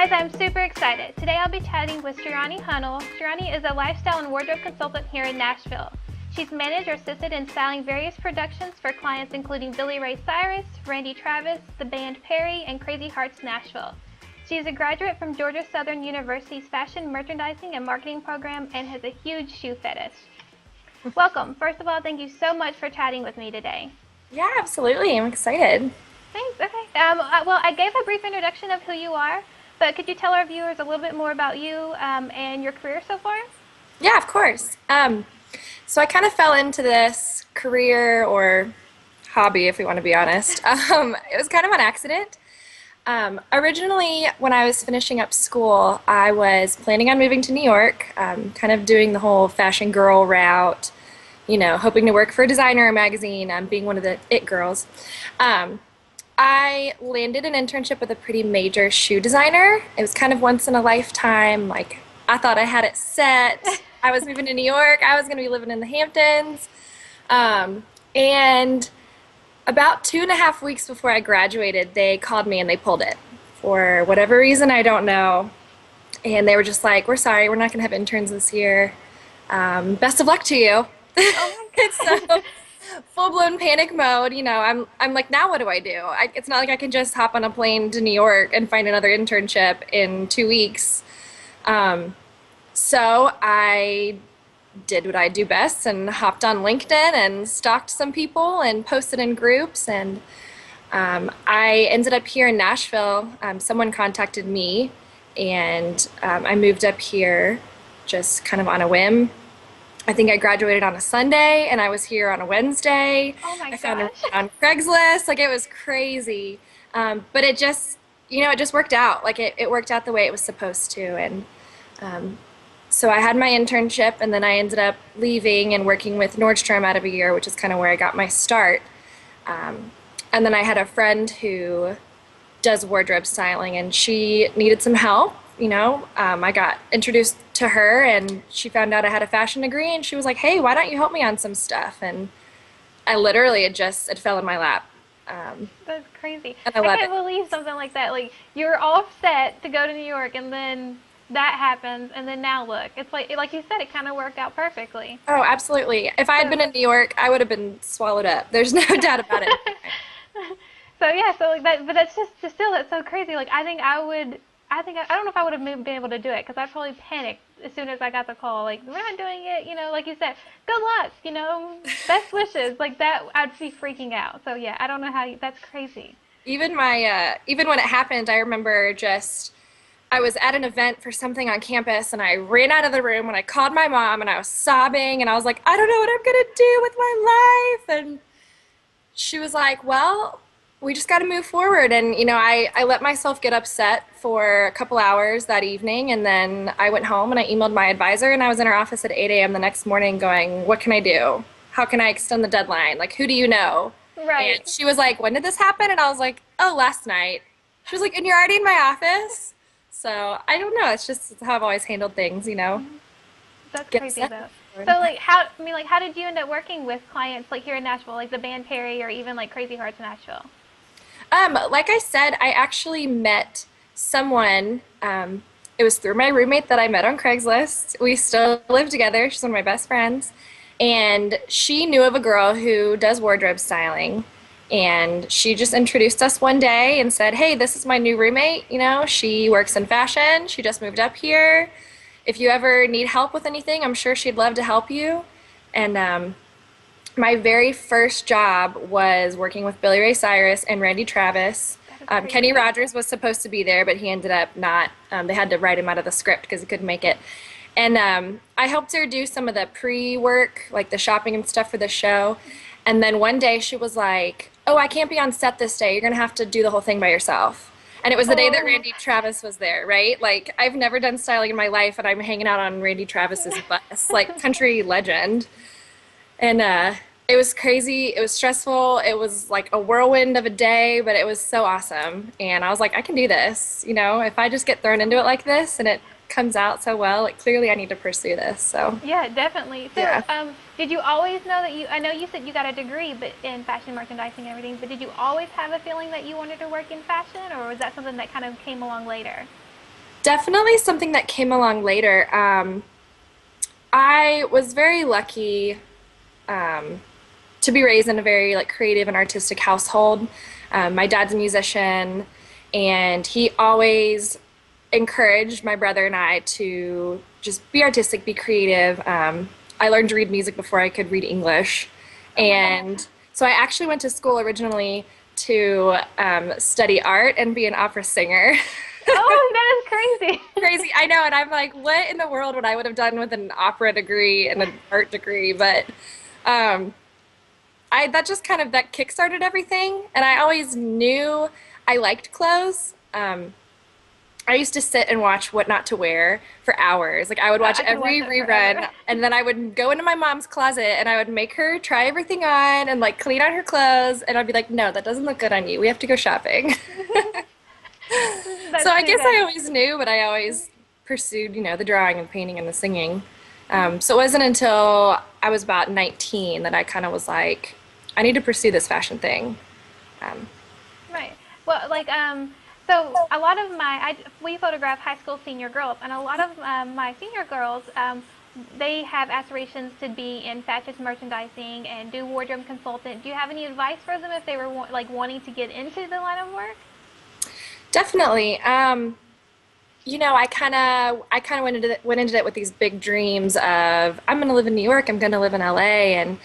guys, I'm super excited. Today I'll be chatting with Shrioni Hunnel. Shrioni is a lifestyle and wardrobe consultant here in Nashville. She's managed or assisted in styling various productions for clients including Billy Ray Cyrus, Randy Travis, the band Perry, and Crazy Hearts Nashville. She is a graduate from Georgia Southern University's Fashion Merchandising and Marketing program and has a huge shoe fetish. Welcome. First of all, thank you so much for chatting with me today. Yeah, absolutely. I'm excited. Thanks. Okay. Well, I gave a brief introduction of who you are, but could you tell our viewers a little bit more about you and your career so far? Yeah, of course. So I kind of fell into this career or hobby, if we want to be honest. It was kind of an accident. Originally, when I was finishing up school, I was planning on moving to New York, kind of doing the whole fashion girl route, you know, hoping to work for a designer or magazine, being one of the it girls. I landed an internship with a pretty major shoe designer. It was kind of once in a lifetime. Like, I thought I had it set. I was moving to New York. I was going to be living in the Hamptons. And about 2.5 weeks before I graduated, they called me and they pulled it. For whatever reason, I don't know. And they were just like, we're sorry, we're not going to have interns this year. Best of luck to you. Oh my God. So, full-blown panic mode, you know, I'm like, now what do I do? It's not like I can just hop on a plane to New York and find another internship in 2 weeks. So I did what I do best and hopped on LinkedIn and stalked some people and posted in groups, and I ended up here in Nashville. Someone contacted me, and I moved up here just kind of on a whim. I think I graduated on a Sunday, and I was here on a Wednesday. Oh my I found it gosh. on Craigslist. Like, it was crazy. But it just, you know, it just worked out. Like, it worked out the way it was supposed to. And so I had my internship, and then I ended up leaving and working with Nordstrom out of a year, which is kind of where I got my start. And then I had a friend who does wardrobe styling, and she needed some help. You know, I got introduced to her, and she found out I had a fashion degree, and she was like, hey, why don't you help me on some stuff? And I literally, it fell in my lap. That's crazy. And I I love can't it. believe something like that. Like, you're all set to go to New York, and then that happens, and then now look. It's like you said, it kind of worked out perfectly. Oh, absolutely. If I had So, been in New York, I would have been swallowed up. There's no doubt about it. so yeah, so like that, but that's just still, that's so crazy. Like, I don't know if I would have been able to do it because I probably panicked as soon as I got the call. Like, we're not doing it, you know, like you said, good luck, you know, best wishes. Like that, I'd be freaking out. So yeah, I don't know that's crazy. Even when it happened, I remember I was at an event for something on campus, and I ran out of the room and I called my mom, and I was sobbing, and I was like, I don't know what I'm gonna do with my life. And she was like, well, we just got to move forward. And, you know, I let myself get upset for a couple hours that evening, and then I went home and I emailed my advisor, and I was in her office at 8 a.m. the next morning going, what can I do? How can I extend the deadline? Like, who do you know? Right. And she was like, when did this happen? And I was like, oh, last night. She was like, and you're already in my office? So I don't know. It's just how I've always handled things, you know. That's Get crazy upset. though. So like how did you end up working with clients like here in Nashville, like the band Perry or even like Crazy Hearts Nashville? Like I said, I actually met someone. It was through my roommate that I met on Craigslist. We still live together. She's one of my best friends. And she knew of a girl who does wardrobe styling. And she just introduced us one day and said, hey, this is my new roommate. You know, she works in fashion. She just moved up here. If you ever need help with anything, I'm sure she'd love to help you. And my very first job was working with Billy Ray Cyrus and Randy Travis. That is Kenny crazy. Rogers was supposed to be there, but he ended up not. They had to write him out of the script because he couldn't make it. And I helped her do some of the pre-work, like the shopping and stuff for the show. And then one day she was like, oh, I can't be on set this day. You're going to have to do the whole thing by yourself. And it was the day that Oh, Randy Travis was there, right? Like, I've never done styling in my life, and I'm hanging out on Randy Travis's bus, like country legend. And it was crazy. It was stressful. It was like a whirlwind of a day, but it was so awesome. And I was like, I can do this. You know, if I just get thrown into it like this and it comes out so well, like clearly I need to pursue this. So, yeah, definitely. So, yeah. did you always know that I know you said you got a degree but in fashion merchandising and everything, but did you always have a feeling that you wanted to work in fashion, or was that something that kind of came along later? Definitely something that came along later. I was very lucky to be raised in a very like creative and artistic household. My dad's a musician, and he always encouraged my brother and I to just be artistic, be creative. I learned to read music before I could read English, Oh my goodness. and so I actually went to school originally to study art and be an opera singer. Oh, that is crazy. Crazy, I know, and I'm like, what in the world would I would have done with an opera degree and an art degree? But um, I that just kind of that kickstarted everything, and I always knew I liked clothes. I used to sit and watch What Not to Wear for hours. Like I would watch I could watch every that rerun, forever. and then I would go into my mom's closet and I would make her try everything on and like clean out her clothes, and I'd be like, "No, that doesn't look good on you. We have to go shopping." So That's I too guess I funny. always knew, but I always pursued, the drawing and painting and the singing. So it wasn't until I was about 19 that I kind of was like, I need to pursue this fashion thing. Um, Right. Well, so a lot of we photograph high school senior girls, and a lot of my senior girls, they have aspirations to be in fashion merchandising and do wardrobe consultant. Do you have any advice for them if they were wanting to get into the line of work? Definitely. I kind of went into it with these big dreams of I'm going to live in New York, I'm going to live in LA, and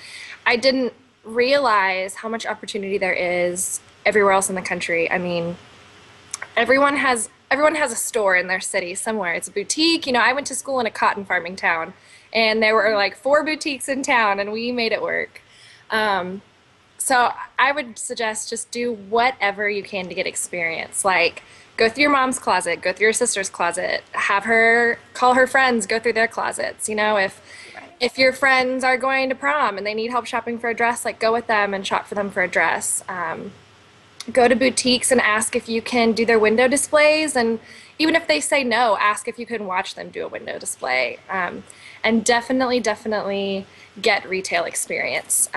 I didn't realize how much opportunity there is everywhere else in the country. I mean, everyone has a store in their city somewhere. It's a boutique. I went to school in a cotton farming town, and there were like four boutiques in town, and we made it work. Um, so I would suggest just do whatever you can to get experience. Like go through your mom's closet, go through your sister's closet, have her call her friends, go through their closets. Right. If your friends are going to prom and they need help shopping for a dress, like go with them and shop for them for a dress. Go to boutiques and ask if you can do their window displays, and even if they say no, ask if you can watch them do a window display. And definitely get retail experience.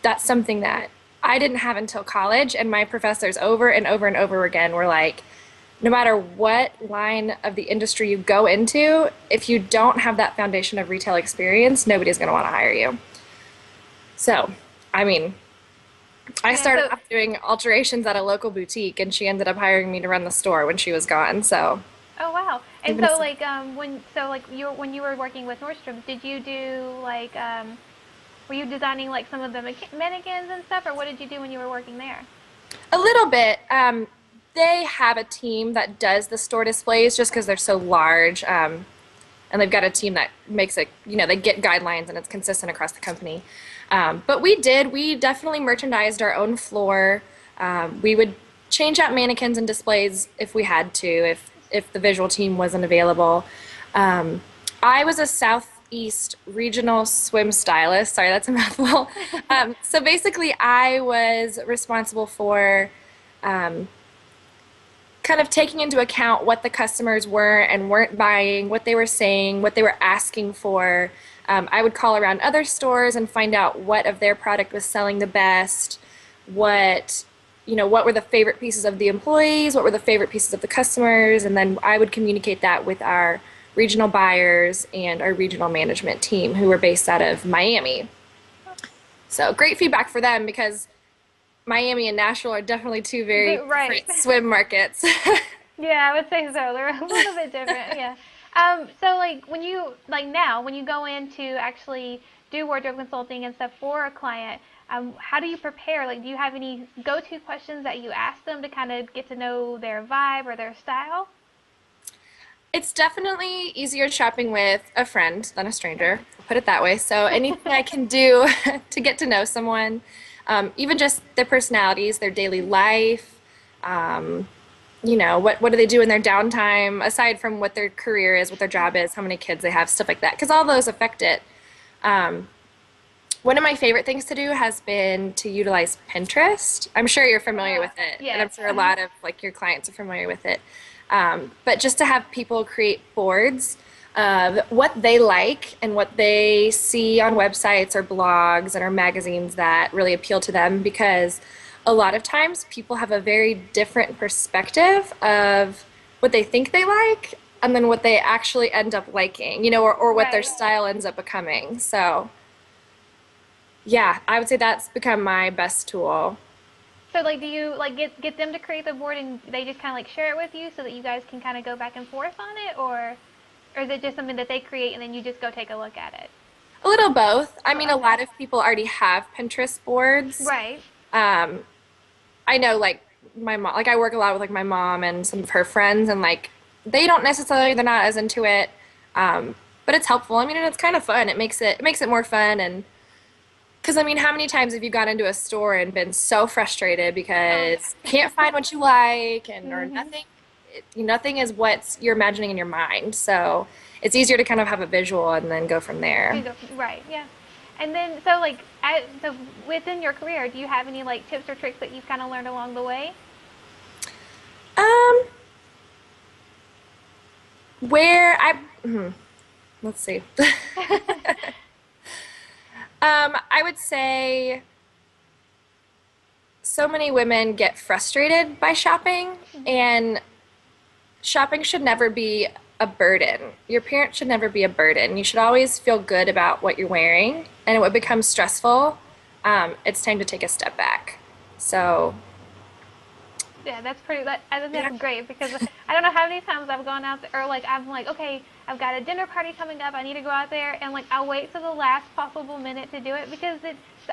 That's something that I didn't have until college, and my professors over and over and over again were like, no matter what line of the industry you go into, if you don't have that foundation of retail experience, nobody's going to want to hire you. So, I mean, I Yeah. started off doing alterations at a local boutique, and she ended up hiring me to run the store when she was gone. So, Oh wow. And even so if, when you were working with Nordstrom, did you do were you designing like some of the mannequins and stuff, or what did you do when you were working there? a little bit, they have a team that does the store displays just because they're so large. And they've got a team that makes it, they get guidelines and it's consistent across the company. But we definitely merchandised our own floor. We would change out mannequins and displays if we had to, if the visual team wasn't available. Um, I was a Southeast regional swim stylist. Sorry, that's a mouthful. So basically, I was responsible for kind of taking into account what the customers were and weren't buying, what they were saying, what they were asking for. I would call around other stores and find out what of their product was selling the best, what were the favorite pieces of the employees, what were the favorite pieces of the customers, and then I would communicate that with our regional buyers and our regional management team who were based out of Miami. So great feedback for them because Miami and Nashville are definitely two very Right. different swim markets. Yeah, I would say so. They're a little bit different. Yeah. So when you go in to actually do wardrobe consulting and stuff for a client, how do you prepare? Like, do you have any go-to questions that you ask them to kind of get to know their vibe or their style? It's definitely easier shopping with a friend than a stranger, I'll put it that way. So anything I can do to get to know someone, even just their personalities, their daily life, what do they do in their downtime, aside from what their career is, what their job is, how many kids they have, stuff like that, because all those affect it. Um, One of my favorite things to do has been to utilize Pinterest. I'm sure you're familiar with it, and I'm Yes. sure a lot of like your clients are familiar with it. But just to have people create boards of what they like and what they see on websites or blogs and or magazines that really appeal to them, because a lot of times people have a very different perspective of what they think they like and then what they actually end up liking, or what their Right. style ends up becoming. So, yeah, I would say that's become my best tool. So like, do you like get them to create the board and they just kind of like share it with you so that you guys can kind of go back and forth on it, or is it just something that they create and then you just go take a look at it? A little both. I Oh, mean, a okay. lot of people already have Pinterest boards. Right. Um, I know, like, my mom, like, I work a lot with, like, my mom and some of her friends, and, like, they're not as into it. But it's helpful. I mean, and it's kind of fun. It makes it more fun. And, because, I mean, how many times have you gone into a store and been so frustrated Oh because you yeah. can't find what you like, or Mhm. nothing is what you're imagining in your mind. So it's easier to kind of have a visual and then go from there. Right. Yeah. And then so like so within your career, do you have any like tips or tricks that you've kind of learned along the way? Um, where I, let's see. I would say so many women get frustrated by shopping, and shopping should never be a burden. Your appearance should never be a burden. You should always feel good about what you're wearing, and when it becomes stressful, it's time to take a step back. So, Yeah, that's pretty. I think yeah. that's great because I don't know how many times I've gone out there, or like I'm like, okay, I've got a dinner party coming up. I need to go out there, and like I'll wait till the last possible minute to do it because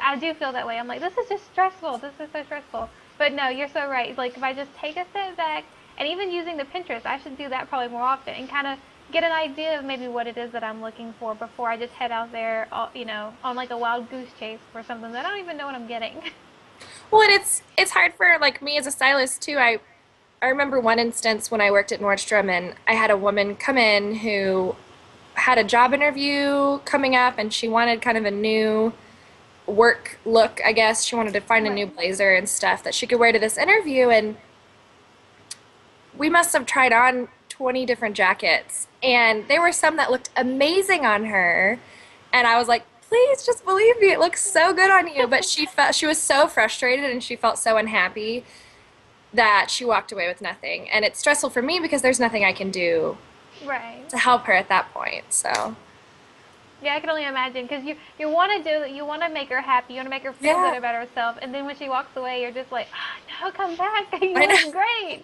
I do feel that way. I'm like, this is just stressful. This is so stressful. But no, you're so right. Like if I just take a step back, and even using the Pinterest, I should do that probably more often and kind of get an idea of maybe what it is that I'm looking for before I just head out there, on like a wild goose chase for something that I don't even know what I'm getting. Well, and it's hard for like me as a stylist too. I remember one instance when I worked at Nordstrom, and I had a woman come in who had a job interview coming up, and she wanted kind of a new work look, I guess. She wanted to find a new Right. blazer and stuff that she could wear to this interview, and we must have tried on 20 different jackets, and there were some that looked amazing on her, and I was like, please just believe me, it looks so good on you. But she was so frustrated, and she felt so unhappy that she walked away with nothing, and it's stressful for me because there's nothing I can do Right. to help her at that point. So Yeah, I can only imagine because you want to do you want to make her happy, you want to make her feel yeah, good about herself, and then when she walks away, you're just like, oh, no, come back, you I know. look great.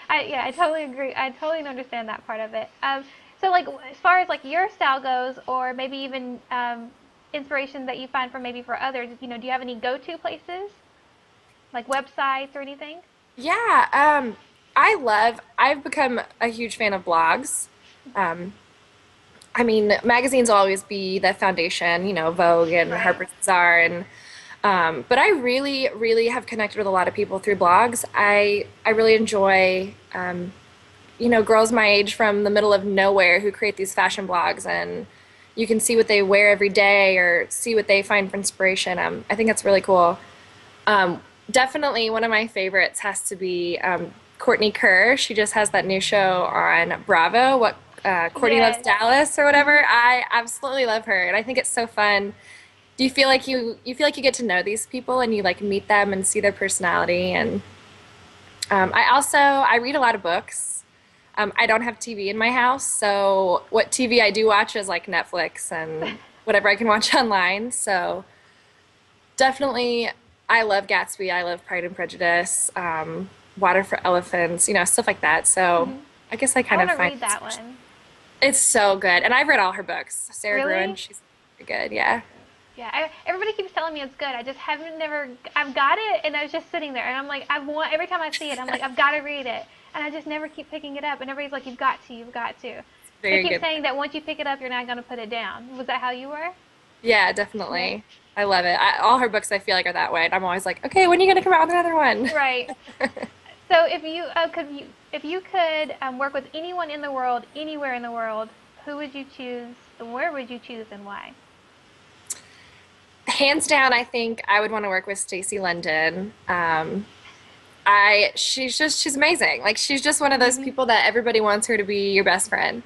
I totally agree. I totally understand that part of it. So like as far as like your style goes, or maybe even inspiration that you find for maybe for others, do you have any go-to places like websites or anything? Yeah, I've become a huge fan of blogs. Um, I mean, magazines will always be the foundation, Vogue and Right. Harper's Bazaar, and but I really, really have connected with a lot of people through blogs. I really enjoy, girls my age from the middle of nowhere who create these fashion blogs, and you can see what they wear every day or see what they find for inspiration. I think that's really cool. Definitely one of my favorites has to be Courtney Kerr. She just has that new show on Bravo, what Courtney Loves Yes. Dallas or Hmm. whatever. I absolutely love her, and I think it's so fun. Do you feel like you feel like you get to know these people and you like meet them and see their personality? And I read a lot of books. I don't have TV in my house, so what TV I do watch is like Netflix and whatever I can watch online. So definitely, I love Gatsby. I love Pride and Prejudice, Water for Elephants, stuff like that. So Hmm. I guess I I kind want of to find read that one. it's so good. And I've read all her books. Sarah Gruen, Really? she's very good. Yeah. Yeah, everybody keeps telling me it's good. I just haven't never. I've got it, and I was just sitting there, and I'm like, I want every time I see it, I'm like, I've got to read it, and I just never keep picking it up. And everybody's like, you've got to, you've got to. They Very keep good. saying that once you pick it up, you're not going to put it down. Was that how you were? Yeah, Yeah. definitely. I love it. All her books I feel like are that way. And I'm always like, okay, when are you going to come out with another one? Right. So if you could work with anyone in the world, anywhere in the world, who would you choose? Where would you choose, and why? Hands down, I think I would want to work with Stacey London. She's amazing. Like she's just one of those Hmm. people that everybody wants her to be your best friend.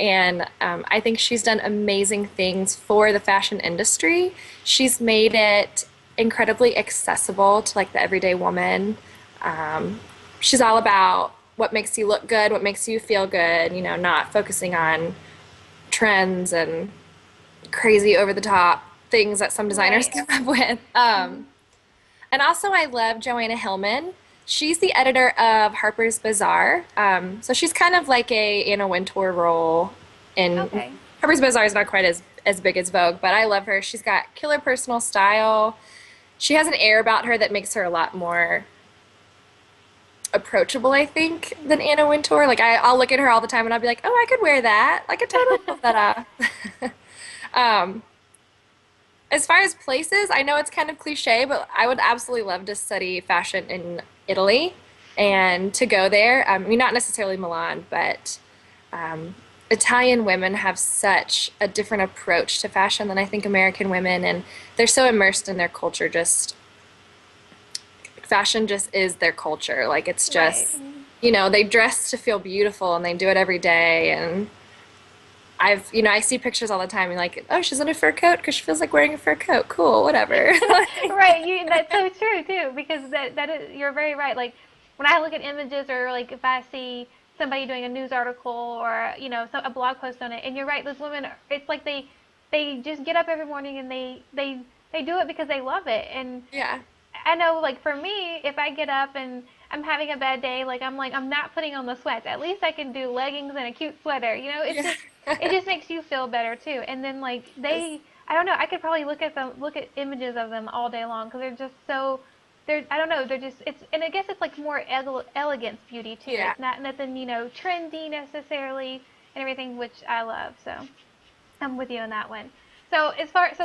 And I think she's done amazing things for the fashion industry. She's made it incredibly accessible to like the everyday woman. She's all about what makes you look good, what makes you feel good, not focusing on trends and crazy over the top things that some designers Right. come up with. And also, I love Joanna Hillman. She's the editor of Harper's Bazaar. So she's kind of like a Anna Wintour role. In Okay. Harper's Bazaar is not quite as big as Vogue, but I love her. She's got killer personal style. She has an air about her that makes her a lot more approachable, I think, than Anna Wintour. Like I'll look at her all the time and I'll be like, oh, I could wear that. I could totally pull that off. um, as far as places, I know it's kind of cliche, but I would absolutely love to study fashion in Italy and to go there. I mean, not necessarily Milan, but um, Italian women have such a different approach to fashion than I think American women, and they're so immersed in their culture. Just fashion just is their culture. Like it's Right. just, they dress to feel beautiful and they do it every day. And I see pictures all the time and like, oh, she's in a fur coat because she feels like wearing a fur coat. Cool, whatever. Right, that's so true too, because that is, you're very right. Like when I look at images, or like if I see somebody doing a news article, or a blog post on it, and you're right, those women, it's like they just get up every morning and they do it because they love it. And Yeah. I know, like for me, if I get up and I'm having a bad day, like I'm not putting on the sweats. At least I can do leggings and a cute sweater. It's Yeah. just, it just makes you feel better too. And then like I don't know, I could probably look at images of them all day long because they're just so, I don't know, they're just, and I guess it's like more elegance beauty too. Yeah. It's not nothing, trendy necessarily and everything, which I love. So I'm with you on that one. So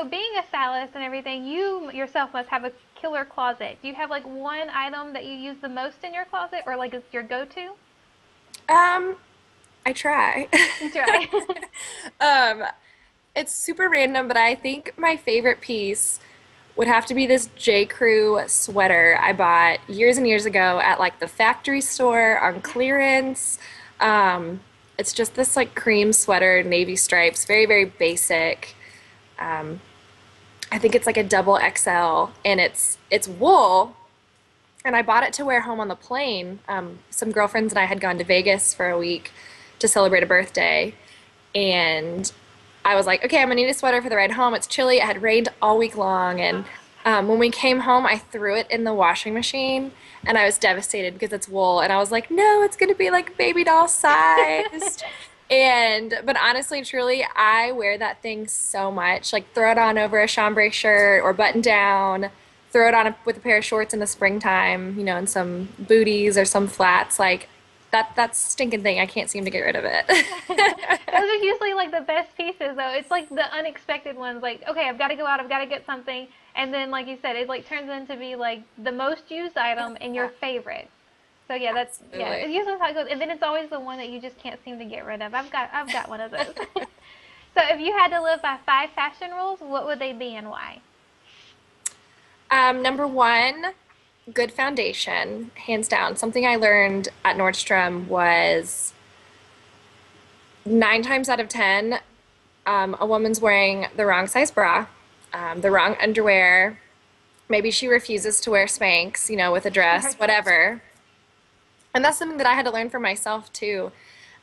being a stylist and everything, you yourself must have a killer closet. Do you have like one item that you use the most in your closet, or like is your go-to? Um, I try. You try. Um, it's super random, but I think my favorite piece would have to be this J. Crew sweater I bought years and years ago at like the factory store on clearance. It's just this like cream sweater, navy stripes, very, very basic. Um, I think it's like a double XL, and it's wool, and I bought it to wear home on the plane. Some girlfriends and I had gone to Vegas for a week to celebrate a birthday, and I was like, okay, I'm gonna need a sweater for the ride home. It's chilly. It had rained all week long, and when we came home, I threw it in the washing machine, and I was devastated because it's wool, and I was like, no, it's gonna be like baby doll sized. But honestly, truly, I wear that thing so much. Like, throw it on over a chambray shirt or button down, throw it on with a pair of shorts in the springtime, and some booties or some flats. Like, that stinking thing, I can't seem to get rid of it. Those are usually like the best pieces, though. It's like the unexpected ones. Like, okay, I've got to go out. I've got to get something, and then, like you said, it like turns into be like the most used item and your favorite. So yeah, it's Absolutely. usually how it goes. And then it's always the one that you just can't seem to get rid of. I've got one of those. So if you had to live by 5 fashion rules, what would they be and why? Number one, good foundation, hands down. Something I learned at Nordstrom was 9 times out of 10, a woman's wearing the wrong size bra, the wrong underwear. Maybe she refuses to wear Spanx, with a dress, Right. whatever. And that's something that I had to learn for myself too,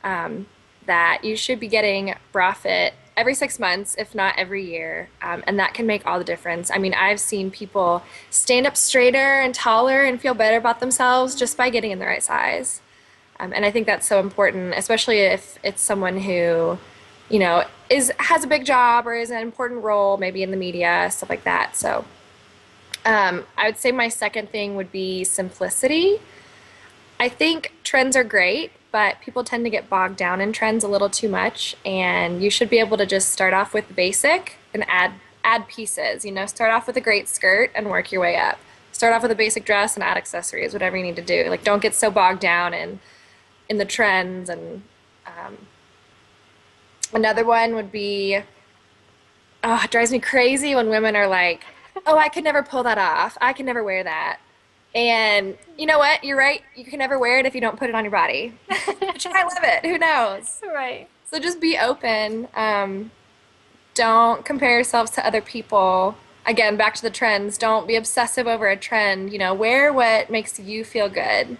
that you should be getting bra fit every 6 months, if not every year. And that can make all the difference. I mean, I've seen people stand up straighter and taller and feel better about themselves just by getting in the right size. And I think that's so important, especially if it's someone who, has a big job or is an important role, maybe in the media, stuff like that. So I would say my second thing would be simplicity. I think trends are great, but people tend to get bogged down in trends a little too much, and you should be able to just start off with the basic and add pieces. Start off with a great skirt and work your way up. Start off with a basic dress and add accessories, whatever you need to do. Like, don't get so bogged down in the trends. And another one would be, oh, it drives me crazy when women are like, oh, I could never pull that off. I can never wear that. And you know what? You're right. You can never wear it if you don't put it on your body. But you might love it. Who knows? Right. So just be open. Don't compare yourselves to other people. Again, back to the trends. Don't be obsessive over a trend. Wear what makes you feel good.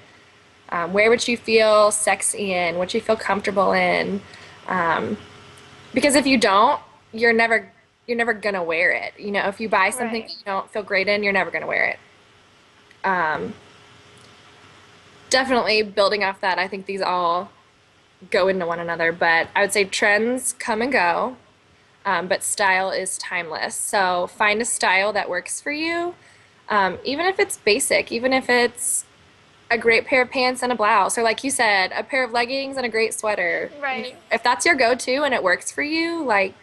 Wear what you feel sexy in, what you feel comfortable in. Um, because if you don't, you're never gonna wear it. You know, if you buy something Right. you don't feel great in, you're never gonna wear it. Um, Definitely building off that, I think these all go into one another, but I would say trends come and go, but style is timeless. So find a style that works for you, even if it's basic, even if it's a great pair of pants and a blouse, or like you said, a pair of leggings and a great sweater. You know, Right. if that's your go-to and it works for you, like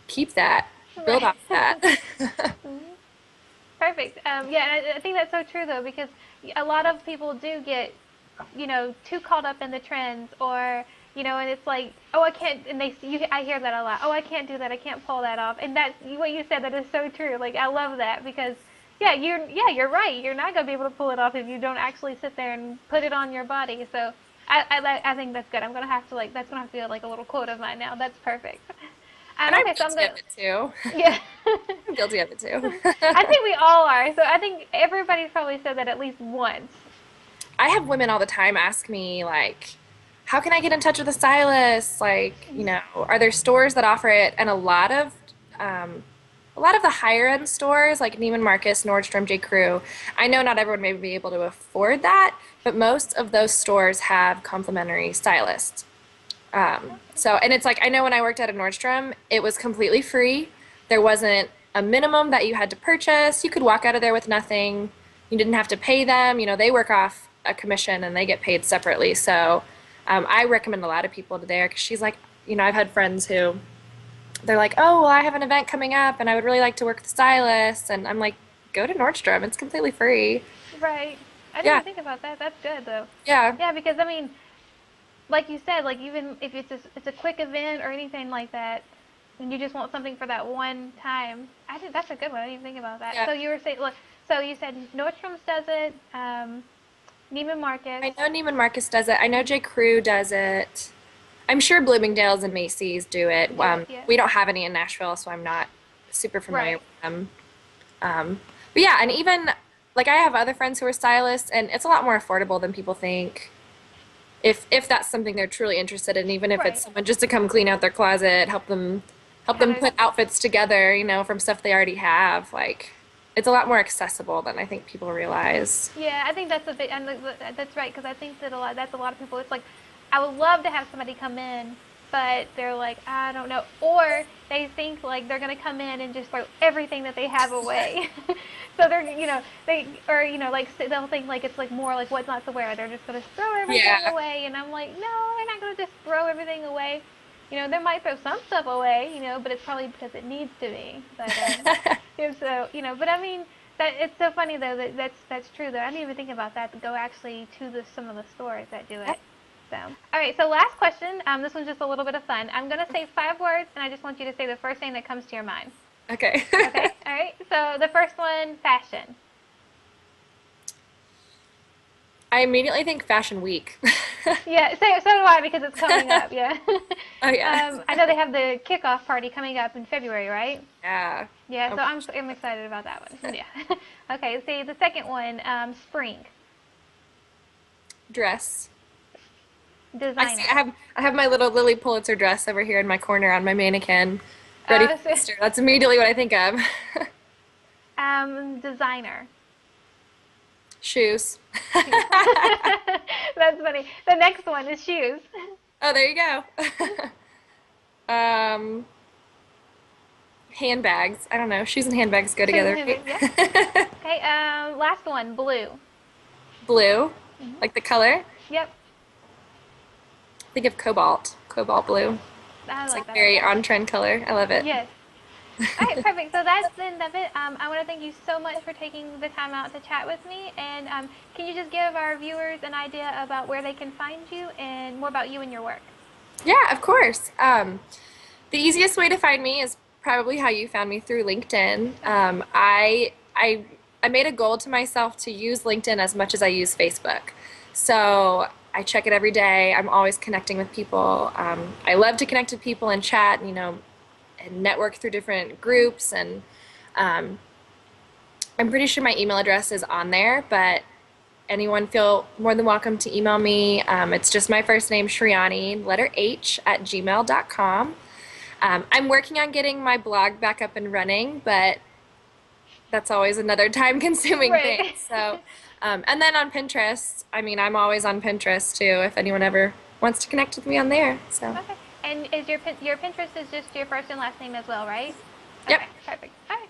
keep that, build Right. off that. Mhm. Perfect. Yeah, I think that's so true though, because a lot of people do get, too caught up in the trends, or and it's like, oh, I can't, and I hear that a lot. Oh, I can't do that. I can't pull that off. And that's what you said. That is so true. Like I love that because, you're right. You're not gonna be able to pull it off if you don't actually sit there and put it on your body. So I think that's good. I'm gonna have to that's gonna have to be like a little quote of mine now. That's perfect. And I'm Okay, so I'm guilty of gonna, it too. yeah. I'm guilty of it too. I think we all are. So I think everybody's probably said that at least once. I have women all the time ask me like, how can I get in touch with a stylist? Like, you know, are there stores that offer it? And um, a lot of the higher end stores like Neiman Marcus, Nordstrom, J. Crew, I know not everyone may be able to afford that, but most of those stores have complimentary stylists. And it's like, I know when I worked at a Nordstrom, it was completely free. There wasn't a minimum that you had to purchase. You could walk out of there with nothing. You didn't have to pay them. You know, they work off a commission and they get paid separately. So I recommend a lot of people to there because she's like, you know, I've had friends who they're like, oh, well, I have an event coming up and I would really like to work with a stylist. And I'm like, go to Nordstrom. It's completely free. Right. I didn't Yeah. even think about that. That's good though. Yeah. Yeah, because I mean, like you said, like even if it's a quick event or anything like that, and you just want something for that one time, I think that's a good one. I didn't even think about that. Yeah. So you were saying, look, so you said Nordstrom's does it, Neiman Marcus. I know Neiman Marcus does it. I know J. Crew does it. I'm sure Bloomingdale's and Macy's do it. Do it, yeah. We don't have any in Nashville, so I'm not super familiar Right. with them. But yeah, and even like I have other friends who are stylists, and it's a lot more affordable than people think. If that's something they're truly interested in, even if it's Right. someone just to come clean out their closet, help them Kind of. put outfits together, you know, from stuff they already have. Like it's a lot more accessible than I think people realize. Yeah, I think that's a bit, and that's right, because I think that's a lot of people. It's like, I would love to have somebody come in, but they're like, I don't know, or they think like they're gonna come in and just throw everything that they have away. So they're, they'll think like it's like more like what's not to wear. They're just gonna throw everything Yeah. away, and I'm like, no, they're not gonna just throw everything away. They might throw some stuff away, but it's probably because it needs to be. But so but I mean, that it's so funny though that's true though. I didn't even think about that to go actually to some of the stores that do it. So all right, so last question. This one's just a little bit of fun. I'm gonna say 5 words, and I just want you to say the first thing that comes to your mind. Okay. Okay. All right. So the first one, fashion. I immediately think Fashion Week. Yeah. So do I because it's coming up. Yeah. Oh yeah. I know they have the kickoff party coming up in February, right? Yeah. Yeah. Oh, So I'm excited about that one. Yeah. Okay. See the second one, spring. dress. I see. Designer. I have my little Lily Pulitzer dress over here in my corner on my mannequin, ready for So, Easter. That's immediately what I think of. designer. Shoes. That's funny. The next one is shoes. Oh, there you go. Handbags. I don't know. Shoes and handbags go Shoes and together, handbags, yeah. right? Okay. Last one, blue. Blue, like the color. Yep. Think of cobalt blue. I It's like like that. very on-trend color. I love it. Yes. All right, perfect. So that's the end of it. I want to thank you so much for taking the time out to chat with me. And can you just give our viewers an idea about where they can find you and more about you and your work? Yeah, of course. The easiest way to find me is probably how you found me through LinkedIn. I made a goal to myself to use LinkedIn as much as I use Facebook. So I check it every day. I'm always connecting with people. I love to connect with people and chat, you know, and network through different groups. And I'm pretty sure my email address is on there, but anyone feel more than welcome to email me. It's just my first name, Shrioni, letter H, at gmail.com. I'm working on getting my blog back up and running, but that's always another time-consuming Right. thing. So, and then on Pinterest, I mean, I'm always on Pinterest too, if anyone ever wants to connect with me on there. So. Okay. And is your Pinterest is just your first and last name as well, right? Yep. Okay, perfect. All right.